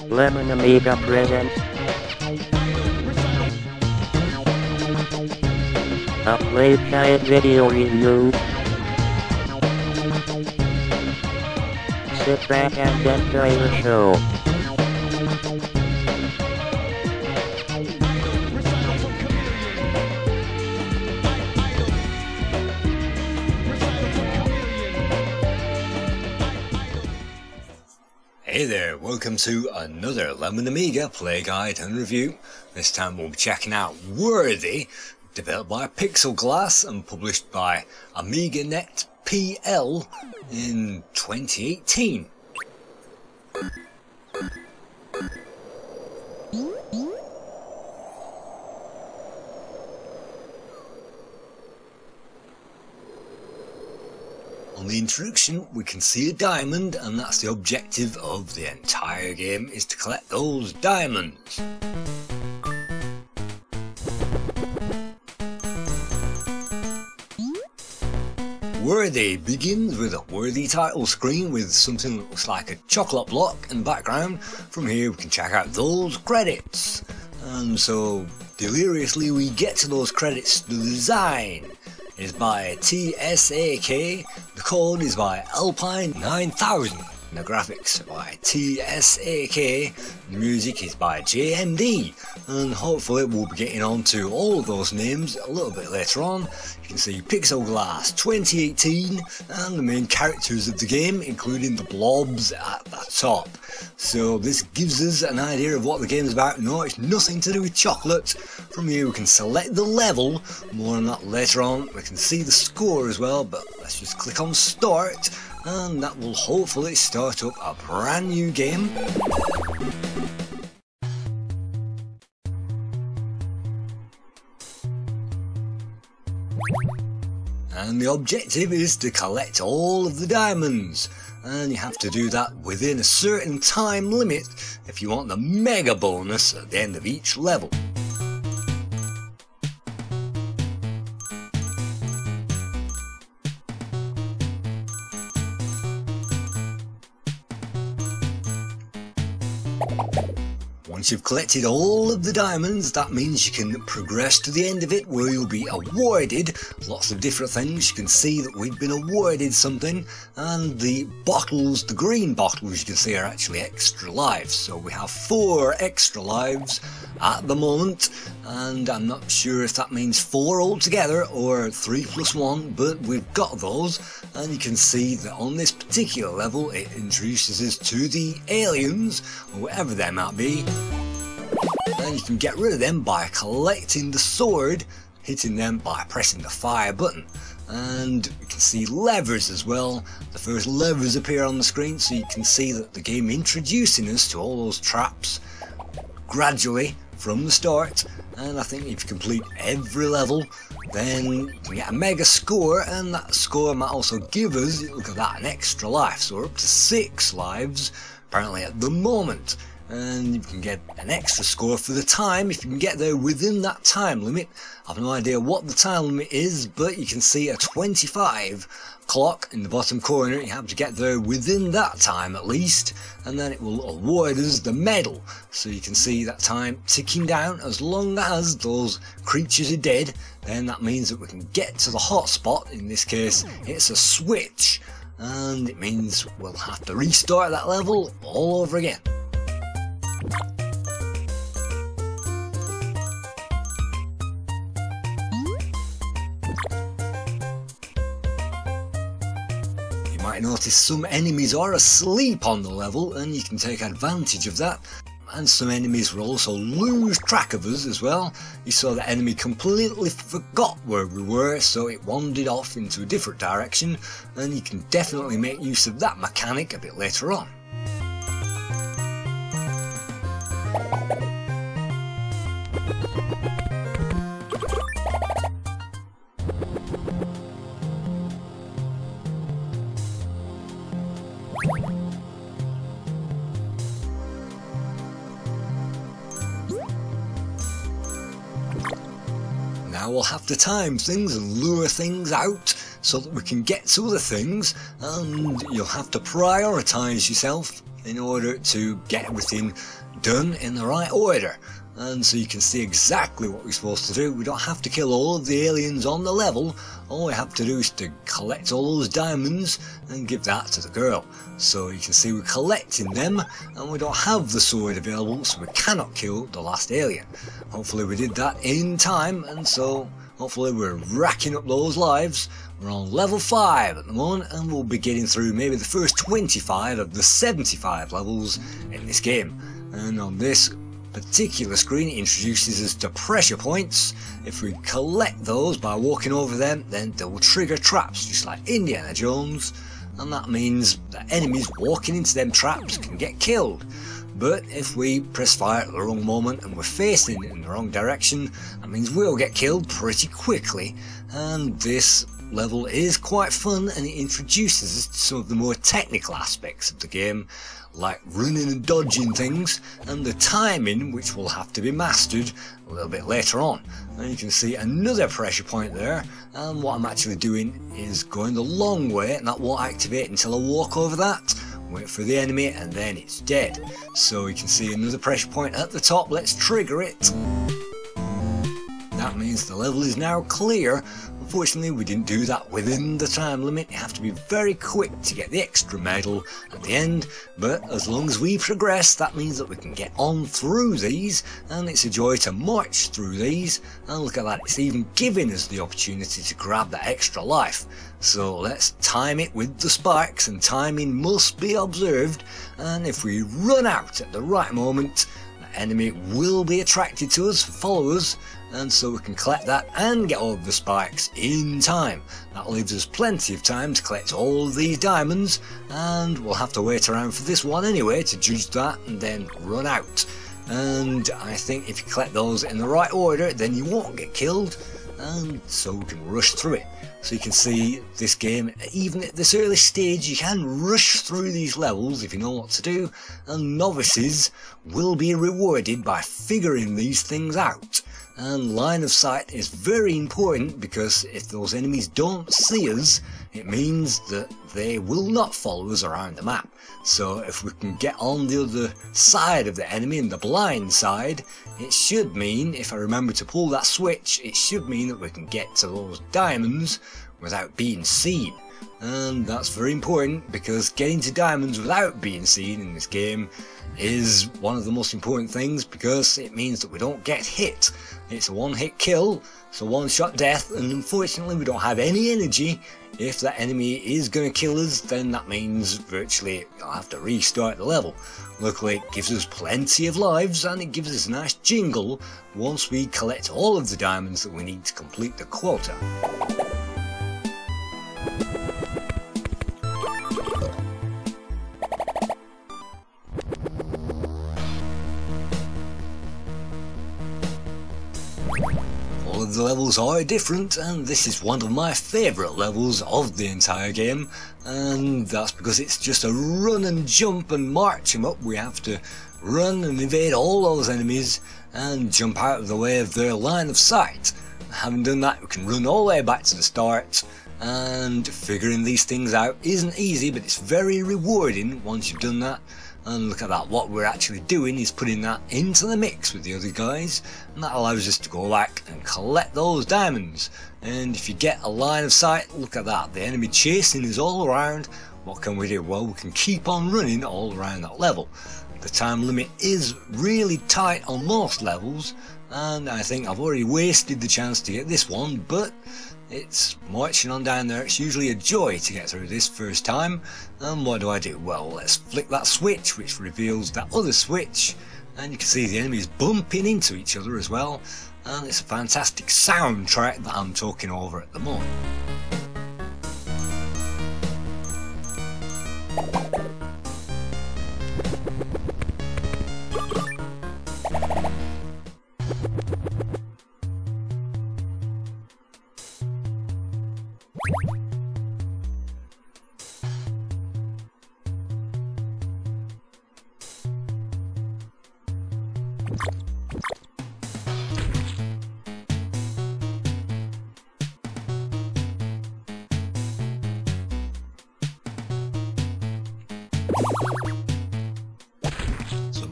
Lemon Amiga presents a Playguide video review. Sit back and enjoy the show. Hey there, welcome to another Lemon Amiga Playguide and review. This time we'll be checking out Worthy, developed by Pixelglass and published by AmigaNet PL in 2018. On the introduction we can see a diamond, and that's the objective of the entire game, is to collect those diamonds. Worthy begins with a Worthy title screen with something that looks like a chocolate block in the background. From here we can check out those credits, and so deliriously we get to those credits. The design is by Tsak, the code is by Alpine 9000, and the graphics are by Tsak, the music is by JMD, and hopefully we'll be getting on to all of those names a little bit later on. You can see Pixelglass 2018 and the main characters of the game, including the blobs at the top. So this gives us an idea of what the game is about. No, it's nothing to do with chocolate. From here we can select the level, more on that later on. We can see the score as well, but let's just click on start, and that will hopefully start up a brand new game. And the objective is to collect all of the diamonds, and you have to do that within a certain time limit if you want the mega bonus at the end of each level. Once you've collected all of the diamonds, that means you can progress to the end of it, where you'll be awarded lots of different things. You can see that we've been awarded something, and the bottles, the green bottles, you can see are actually extra lives. So we have 4 extra lives at the moment, and I'm not sure if that means 4 altogether or 3 plus 1, but we've got those. And you can see that on this particular level it introduces us to the aliens, or whatever they might be, and you can get rid of them by collecting the sword, hitting them by pressing the fire button. And you can see levers as well. The first levers appear on the screen, so you can see that the game introducing us to all those traps gradually from the start. And I think if you complete every level, then you can get a mega score, and that score might also give us, look at that, an extra life. So we're up to 6 lives apparently at the moment, and you can get an extra score for the time if you can get there within that time limit. I've no idea what the time limit is, but you can see a 25 clock in the bottom corner. You have to get there within that time at least, and then it will award us the medal. So you can see that time ticking down. As long as those creatures are dead, then that means that we can get to the hotspot. In this case it's a switch, and it means we'll have to restart that level all over again. You might notice some enemies are asleep on the level, and you can take advantage of that. And some enemies will also lose track of us as well. You saw the enemy completely forgot where we were, so it wandered off into a different direction, and you can definitely make use of that mechanic a bit later on. Now we'll have to time things and lure things out so that we can get to other things, and you'll have to prioritise yourself in order to get everything done in the right order. And so you can see exactly what we're supposed to do. We don't have to kill all of the aliens on the level. All we have to do is to collect all those diamonds and give that to the girl. So you can see we're collecting them, and we don't have the sword available, so we cannot kill the last alien. Hopefully we did that in time, and so hopefully we're racking up those lives. We're on level 5 at the moment, and we'll be getting through maybe the first 25 of the 75 levels in this game. And on this particular screen it introduces us to pressure points. If we collect those by walking over them, then they will trigger traps just like Indiana Jones, and that means that enemies walking into them traps can get killed. But if we press fire at the wrong moment and we're facing in the wrong direction, that means we'll get killed pretty quickly. And this level is quite fun, and it introduces us to some of the more technical aspects of the game, like running and dodging things, and the timing, which will have to be mastered a little bit later on. And you can see another pressure point there, and what I'm actually doing is going the long way, and that won't activate until I walk over that, wait for the enemy, and then it's dead. So you can see another pressure point at the top. Let's trigger it. That means the level is now clear. Unfortunately, we didn't do that within the time limit. You have to be very quick to get the extra medal at the end, but as long as we progress, that means that we can get on through these, and it's a joy to march through these. And look at that, it's even giving us the opportunity to grab that extra life. So let's time it with the spikes, and timing must be observed, and if we run out at the right moment, the enemy will be attracted to us, follow us, and so we can collect that and get all of the spikes in time. That leaves us plenty of time to collect all of these diamonds, and we'll have to wait around for this one anyway to judge that and then run out. And I think if you collect those in the right order, then you won't get killed, and so we can rush through it. So you can see this game, even at this early stage, you can rush through these levels if you know what to do, and novices will be rewarded by figuring these things out. And line of sight is very important, because if those enemies don't see us, it means that they will not follow us around the map. So if we can get on the other side of the enemy, in the blind side, it should mean, if I remember to pull that switch, it should mean that we can get to those diamonds without being seen. And that's very important, because getting to diamonds without being seen in this game is one of the most important things, because it means that we don't get hit. It's a one-hit kill, so one-shot death, and unfortunately we don't have any energy. If that enemy is going to kill us, then that means virtually I'll have to restart the level. Luckily it gives us plenty of lives, and it gives us a nice jingle once we collect all of the diamonds that we need to complete the quota. All of the levels are different, and this is one of my favourite levels of the entire game, and that's because it's just a run and jump and march them up. We have to run and evade all those enemies and jump out of the way of their line of sight. Having done that, we can run all the way back to the start, and figuring these things out isn't easy, but it's very rewarding once you've done that. And look at that, what we're actually doing is putting that into the mix with the other guys, and that allows us to go back and collect those diamonds. And if you get a line of sight, look at that, the enemy chasing us all around. What can we do? Well, we can keep on running all around that level. The time limit is really tight on most levels, and I think I've already wasted the chance to get this one, but it's marching on down there. It's usually a joy to get through this first time. And what do? Well, let's flick that switch, which reveals that other switch, and you can see the enemies bumping into each other as well, and it's a fantastic soundtrack that I'm talking over at the moment.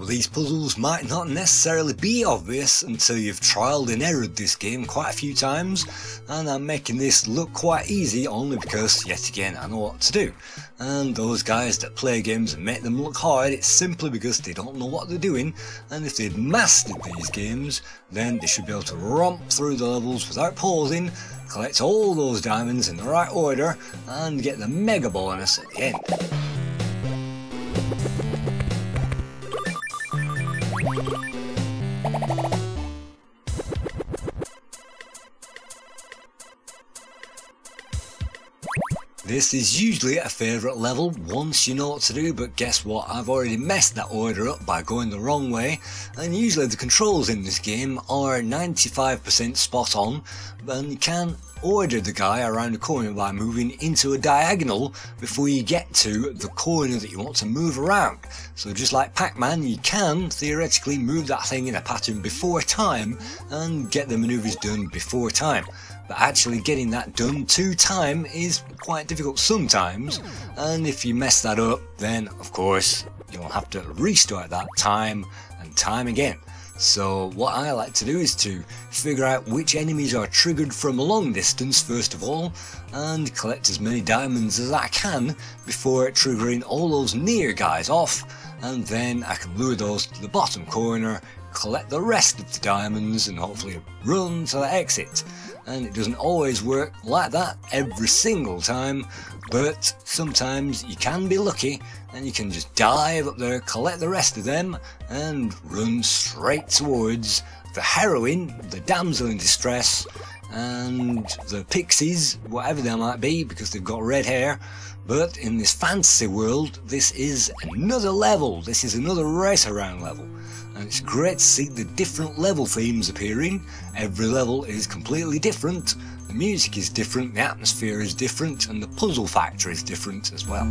But these puzzles might not necessarily be obvious until you've trialed and errored this game quite a few times, and I'm making this look quite easy only because, yet again, I know what to do. And those guys that play games and make them look hard, it's simply because they don't know what they're doing, and if they'd mastered these games, then they should be able to romp through the levels without pausing, collect all those diamonds in the right order, and get the mega bonus at the end. This is usually a favourite level once you know what to do, but guess what, I've already messed that order up by going the wrong way, and usually the controls in this game are 95% spot on, and you can order the guy around the corner by moving into a diagonal before you get to the corner that you want to move around. So just like Pac-Man, you can theoretically move that thing in a pattern before time and get the manoeuvres done before time. But actually getting that done to time is quite difficult sometimes, and if you mess that up, then of course you'll have to restart that time and time again. So what I like to do is to figure out which enemies are triggered from a long distance first of all, and collect as many diamonds as I can before triggering all those near guys off, and then I can lure those to the bottom corner, collect the rest of the diamonds, and hopefully run to the exit. And it doesn't always work like that every single time, but sometimes you can be lucky and you can just dive up there, collect the rest of them, and run straight towards the heroine, the damsel in distress, and the pixies, whatever they might be, because they've got red hair. But in this fantasy world, this is another level, this is another race around level. And it's great to see the different level themes appearing. Every level is completely different, the music is different, the atmosphere is different, and the puzzle factor is different as well.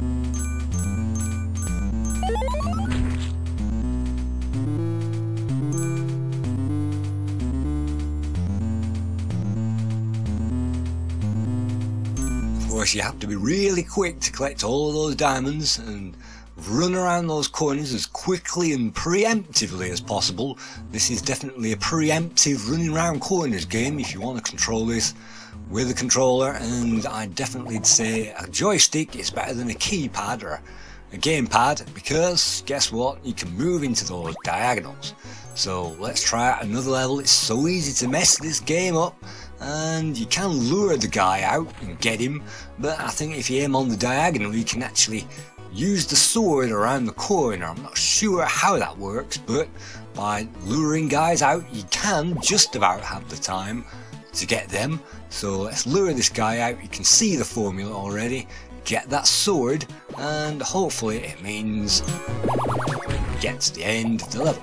Of course, you have to be really quick to collect all of those diamonds and run around those corners as quickly and preemptively as possible. This is definitely a preemptive running around corners game if you want to control this with a controller, and I definitely say a joystick is better than a keypad or a gamepad, because guess what, you can move into those diagonals. So let's try out another level. It's so easy to mess this game up, and you can lure the guy out and get him, but I think if you aim on the diagonal you can actually use the sword around the corner. I'm not sure how that works, but by luring guys out you can just about have the time to get them. So let's lure this guy out. You can see the formula already. Get that sword, and hopefully it means get to the end of the level.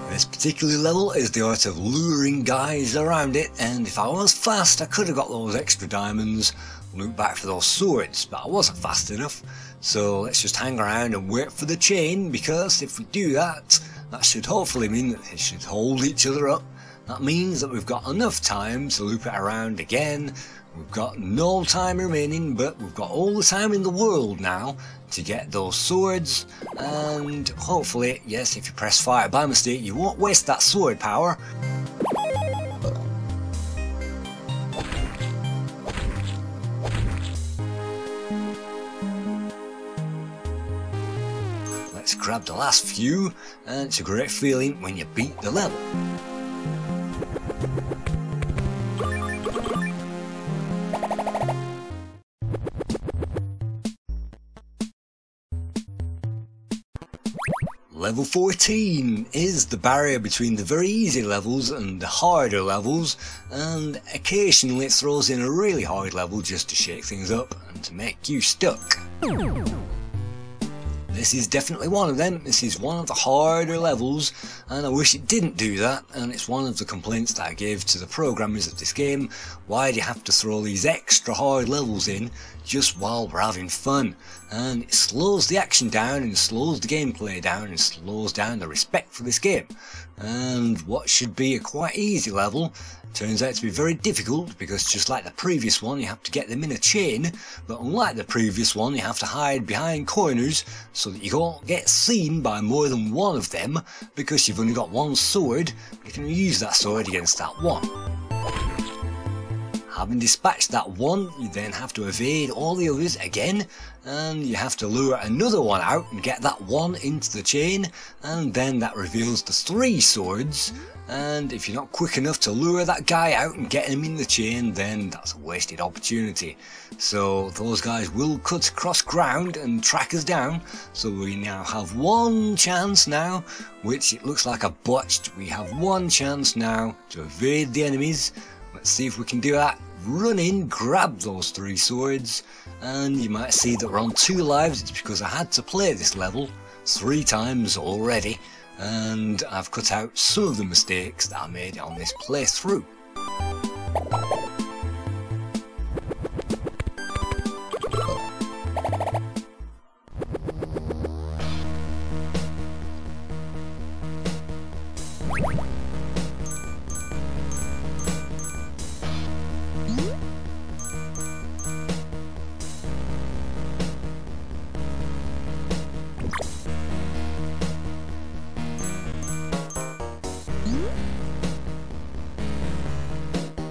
This particular level is the art of luring guys around it, and if I was fast I could have got those extra diamonds, look back for those swords, but I wasn't fast enough. So let's just hang around and wait for the chain, because if we do that, that should hopefully mean that they should hold each other up. That means that we've got enough time to loop it around again. We've got no time remaining, but we've got all the time in the world now to get those swords, and hopefully, yes, if you press fire by mistake, you won't waste that sword power. Let's grab the last few, and it's a great feeling when you beat the level. Level 14 is the barrier between the very easy levels and the harder levels, and occasionally it throws in a really hard level just to shake things up and to make you stuck. This is definitely one of them. This is one of the harder levels, and I wish it didn't do that, and it's one of the complaints that I gave to the programmers of this game. Why do you have to throw these extra hard levels in just while we're having fun? And it slows the action down and slows the gameplay down and slows down the respect for this game. And what should be a quite easy level turns out to be very difficult, because just like the previous one you have to get them in a chain, but unlike the previous one you have to hide behind corners so that you don't get seen by more than one of them, because you've only got one sword. You can use that sword against that one. Having dispatched that one, you then have to evade all the others again, and you have to lure another one out and get that one into the chain, and then that reveals the 3 swords. And if you're not quick enough to lure that guy out and get him in the chain, then that's a wasted opportunity. So those guys will cut across ground and track us down. So we now have one chance now, which it looks like a botched. We have one chance now to evade the enemies. Let's see if we can do that. Run in, grab those 3 swords, and you might see that we're on 2 lives. It's because I had to play this level 3 times already, and I've cut out some of the mistakes that I made on this playthrough.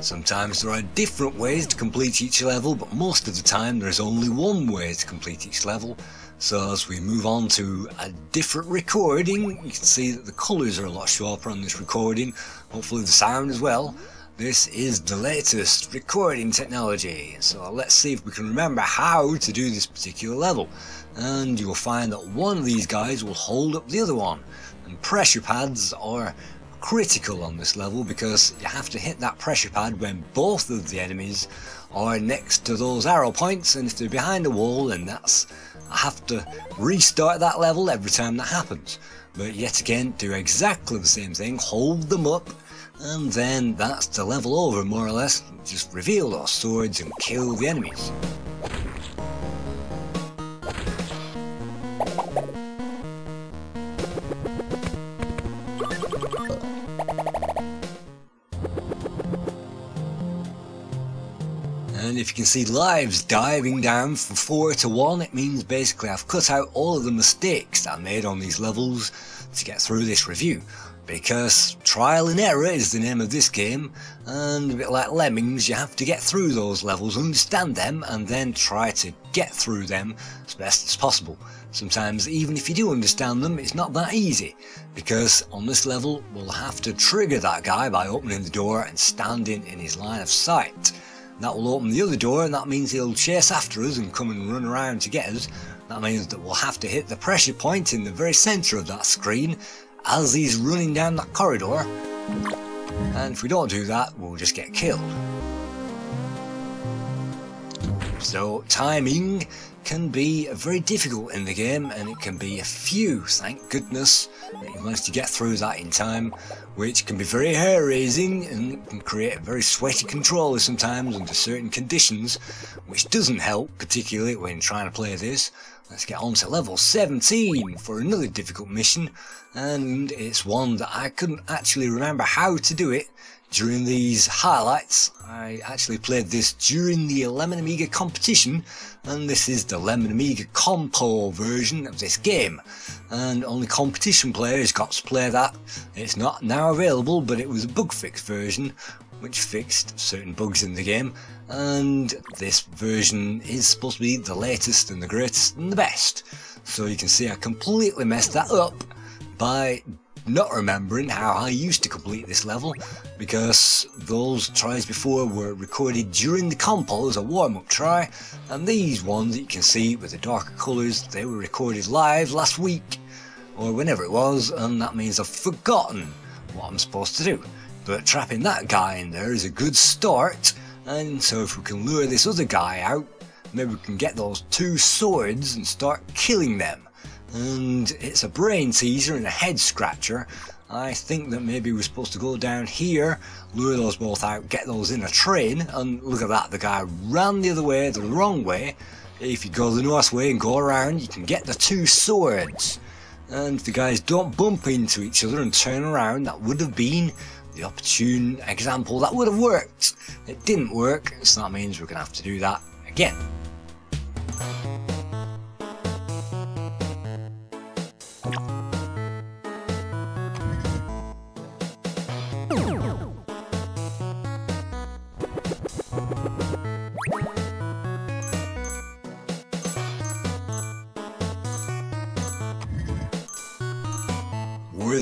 Sometimes there are different ways to complete each level, but most of the time there is only one way to complete each level. So as we move on to a different recording, you can see that the colours are a lot sharper on this recording, hopefully the sound as well. This is the latest recording technology, so let's see if we can remember how to do this particular level. And you'll find that one of these guys will hold up the other one, and pressure pads are critical on this level, because you have to hit that pressure pad when both of the enemies are next to those arrow points, and if they're behind a wall, then I have to restart that level every time that happens. But yet again, do exactly the same thing, hold them up, and then that's the level over more or less. Just reveal those swords and kill the enemies. And if you can see lives diving down from 4 to 1, it means basically I've cut out all of the mistakes that I made on these levels to get through this review. Because trial and error is the name of this game, and a bit like Lemmings, you have to get through those levels, understand them, and then try to get through them as best as possible. Sometimes even if you do understand them, it's not that easy, because on this level we'll have to trigger that guy by opening the door and standing in his line of sight. That will open the other door, and that means he'll chase after us and come and run around to get us. That means that we'll have to hit the pressure point in the very centre of that screen as he's running down that corridor, and if we don't do that, we'll just get killed. So timing can be very difficult in the game, and it can be a few, thank goodness that you managed to get through that in time, which can be very hair raising and can create a very sweaty controller sometimes under certain conditions, which doesn't help particularly when trying to play this. Let's get on to level 17 for another difficult mission, and it's one that I couldn't actually remember how to do it during these highlights. I actually played this during the Lemon Amiga competition, and this is the Lemon Amiga compo version of this game, and only competition players got to play that. It's not now available, but it was a bug fix version which fixed certain bugs in the game, and this version is supposed to be the latest and the greatest and the best. So you can see I completely messed that up by not remembering how I used to complete this level, because those tries before were recorded during the compo as a warm-up try, and these ones that you can see with the darker colours, they were recorded live last week. or whenever it was, and that means I've forgotten what I'm supposed to do. But trapping that guy in there is a good start, and so if we can lure this other guy out, maybe we can get those 2 swords and start killing them. And it's a brain teaser and a head scratcher. I think that maybe we're supposed to go down here, lure those both out, get those in a train, and look at that, the guy ran the other way, the wrong way. If you go the north way and go around, you can get the 2 swords. And if the guys don't bump into each other and turn around, that would have been the opportune example that would have worked. It didn't work, so that means we're going to have to do that again.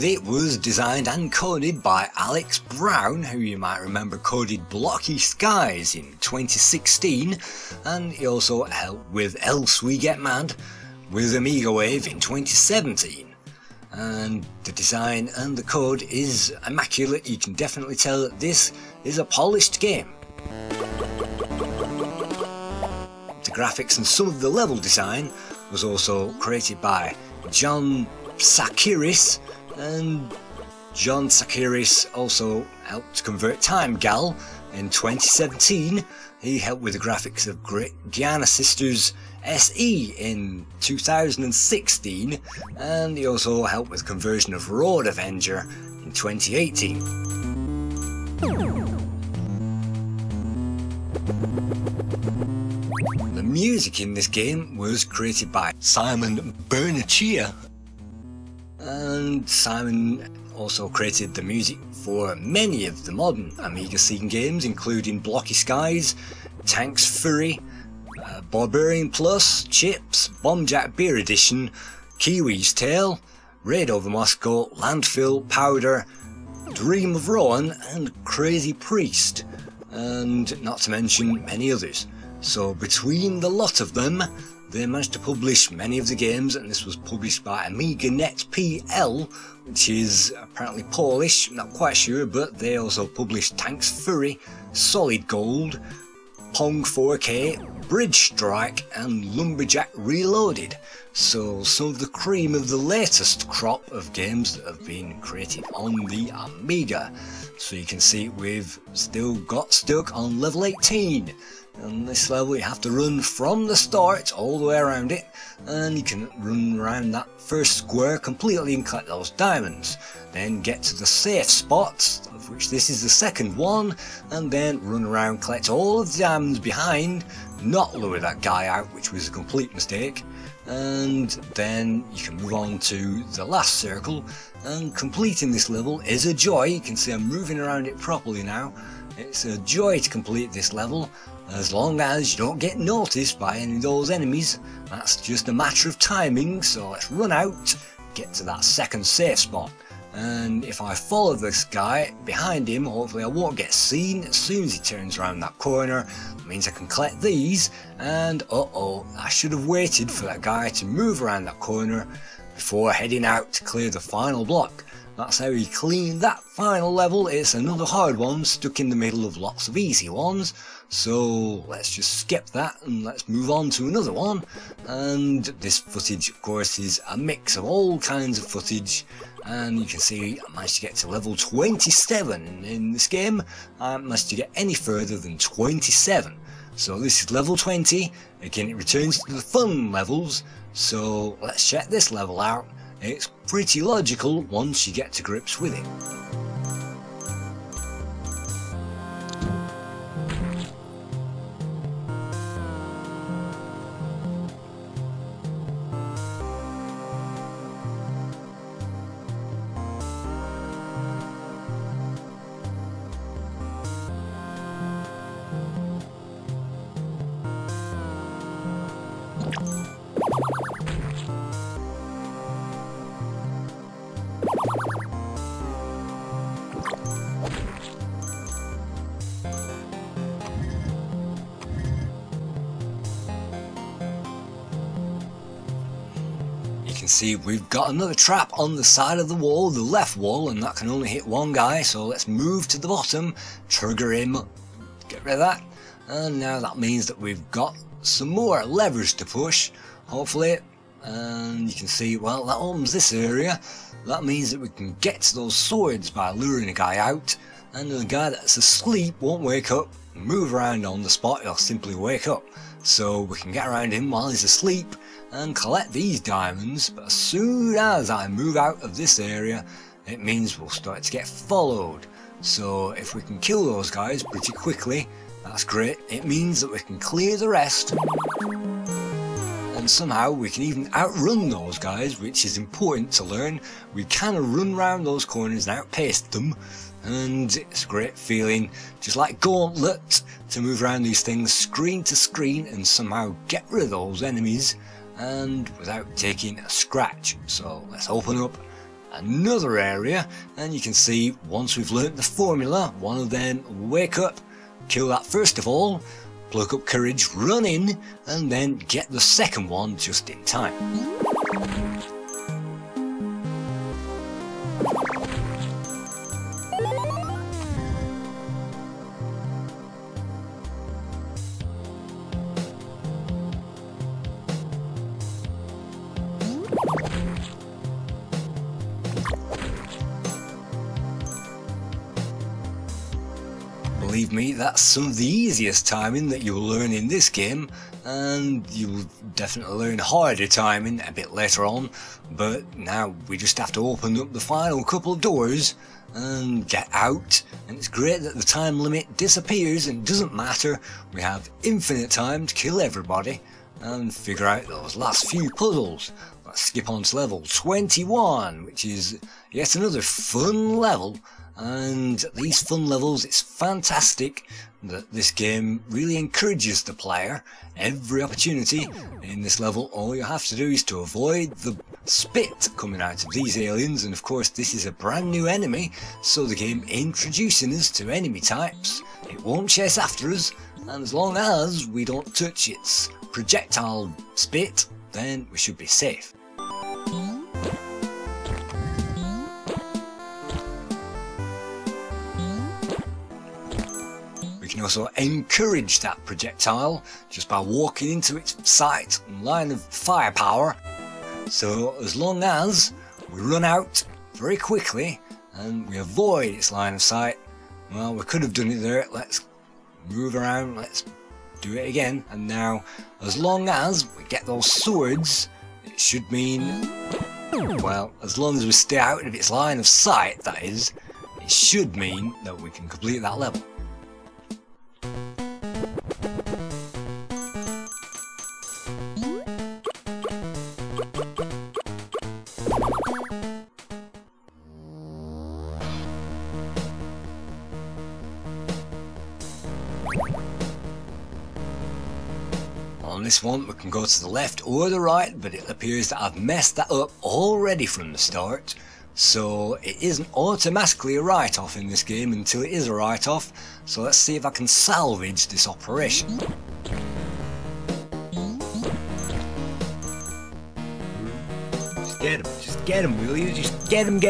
It was designed and coded by Alex Brown, who you might remember coded Blocky Skies in 2016, and he also helped with Else We Get Mad with Amiga Wave in 2017. And the design and the code is immaculate. You can definitely tell that this is a polished game. The graphics and some of the level design was also created by John Sakiris, and John Sakiris also helped convert Time Gal in 2017. He helped with the graphics of Great Gianna Sisters SE in 2016, and he also helped with conversion of Road Avenger in 2018. The music in this game was created by Simon Bernhard, and Simon also created the music for many of the modern Amiga scene games, including Blocky Skies, Tanks Fury, Barbarian Plus, Chips, Bombjack Beer Edition, Kiwi's Tale, Raid Over Moscow, Landfill, Powder, Dream of Rowan, and Crazy Priest, and not to mention many others. So between the lot of them, they managed to publish many of the games, and this was published by Amiga Net PL, which is apparently Polish, not quite sure, but they also published Tanks Fury, Solid Gold, Pong 4K, Bridge Strike, and Lumberjack Reloaded. So some of the cream of the latest crop of games that have been created on the Amiga. So you can see we've still got stuck on level 18. On this level you have to run from the start all the way around it, and you can run around that first square completely and collect those diamonds. Then get to the safe spots, of which this is the second one, and then run around, collect all of the diamonds behind, not lure that guy out, which was a complete mistake, and then you can move on to the last circle. And completing this level is a joy. You can see I'm moving around it properly now. It's a joy to complete this level, as long as you don't get noticed by any of those enemies. That's just a matter of timing, so let's run out, get to that second safe spot. And if I follow this guy behind him, hopefully I won't get seen as soon as he turns around that corner. That means I can collect these, and I should have waited for that guy to move around that corner before heading out to clear the final block. That's how he cleaned that final level. It's another hard one stuck in the middle of lots of easy ones. So let's just skip that and let's move on to another one. And this footage, of course, is a mix of all kinds of footage. And you can see I managed to get to level 27 in this game. I haven't managed to get any further than 27. So this is level 20. Again, it returns to the fun levels. So let's check this level out. It's pretty logical once you get to grips with it. see we've got another trap on the side of the wall, the left wall, and that can only hit one guy, so let's move to the bottom, trigger him, get rid of that, and now that means that we've got some more levers to push, hopefully, and you can see, well, that opens this area. That means that we can get to those swords by luring a guy out, and the guy that's asleep won't wake up, move around on the spot, he'll simply wake up. So we can get around him while he's asleep and collect these diamonds, but as soon as I move out of this area, it means we'll start to get followed. So if we can kill those guys pretty quickly, that's great. It means that we can clear the rest, and somehow we can even outrun those guys, which is important to learn. We kind of run around those corners and outpace them, and it's a great feeling, just like Gauntlet, to move around these things screen to screen and somehow get rid of those enemies and without taking a scratch. So let's open up another area, and you can see once we've learnt the formula, one of them will wake up, kill that first of all, pluck up courage, run in, and then get the second one just in time. Believe me, that's some of the easiest timing that you'll learn in this game, and you'll definitely learn harder timing a bit later on, but now we just have to open up the final couple of doors and get out, and it's great that the time limit disappears and doesn't matter. We have infinite time to kill everybody and figure out those last few puzzles. Let's skip on to level 21, which is yet another fun level. And these fun levels, it's fantastic that this game really encourages the player. Every opportunity in this level, all you have to do is to avoid the spit coming out of these aliens, and of course this is a brand new enemy, so the game introducing us to enemy types. It won't chase after us, and as long as we don't touch its projectile spit, then we should be safe. We can also encourage that projectile just by walking into its sight and line of firepower. So as long as we run out very quickly and we avoid its line of sight, well, we could have done it there. Let's move around, let's do it again. And now, as long as we get those swords, it should mean, well, as long as we stay out of its line of sight, that is, it should mean that we can complete that level. On this one we can go to the left or the right, but it appears that I've messed that up already from the start, so it isn't automatically a write-off in this game until it is a write-off. So let's see if I can salvage this operation. Just get him, will you? Just get him. And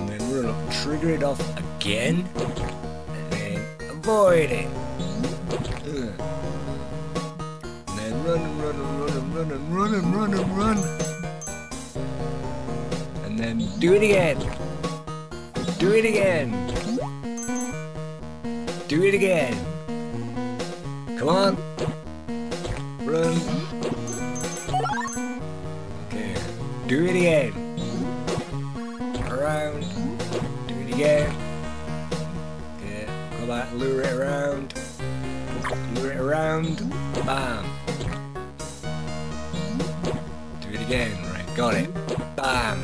then run up, trigger it off again, and then avoid it. Run. And then do it again. Do it again. Come on. Run. Okay. Do it again. Around. Do it again. Okay. Come back. Lure it around. Bam. Again, right, got it. Bam!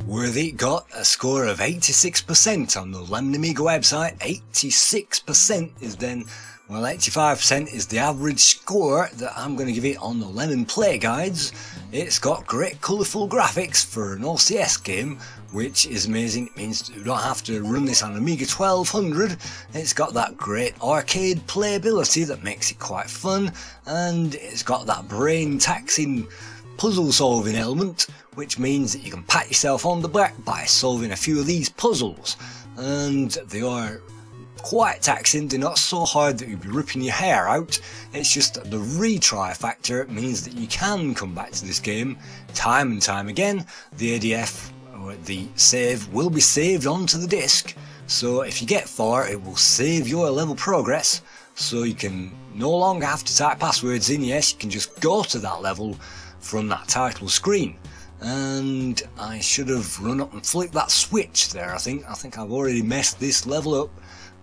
Worthy, it got a score of 86% on the Lemon Amiga website. 86% is then, well, 85% is the average score that I'm going to give it on the Lemon Playguides. It's got great colourful graphics for an OCS game, which is amazing. It means you don't have to run this on Amiga 1200. It's got that great arcade playability that makes it quite fun, and it's got that brain taxing puzzle solving element, which means that you can pat yourself on the back by solving a few of these puzzles, and they are quite taxing. They're not so hard that you'll be ripping your hair out. It's just that the retry factor means that you can come back to this game time and time again. The ADF, or the save, will be saved onto the disc, so if you get far it will save your level progress, so you can no longer have to type passwords in. Yes, you can just go to that level from that title screen. And I should have run up and flicked that switch there. I think I've already messed this level up,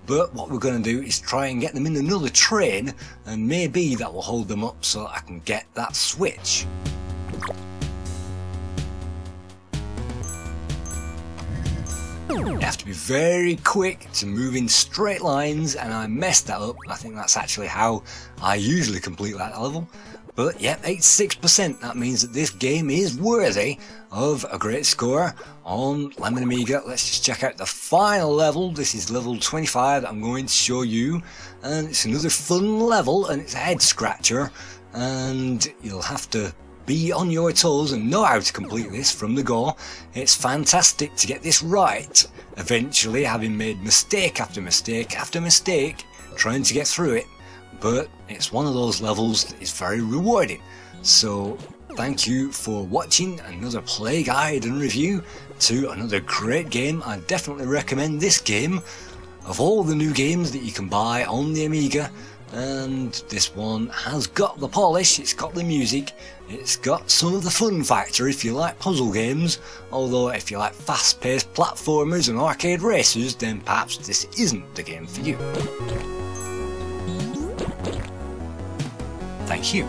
but what we're going to do is try and get them in another train, and maybe that will hold them up so I can get that switch. You have to be very quick to move in straight lines, and I messed that up. I think that's actually how I usually complete that level. But yeah, 86%, that means that this game is worthy of a great score on Lemon Amiga. Let's just check out the final level. This is level 25 that I'm going to show you, and it's another fun level, and it's a head scratcher, and you'll have to be on your toes and know how to complete this from the go. It's fantastic to get this right eventually, having made mistake after mistake after mistake trying to get through it. But it's one of those levels that is very rewarding. So thank you for watching another play guide and review to another great game. I definitely recommend this game of all the new games that you can buy on the Amiga, and this one has got the polish, it's got the music, it's got some of the fun factor if you like puzzle games, although if you like fast-paced platformers and arcade racers, then perhaps this isn't the game for you. Thank you.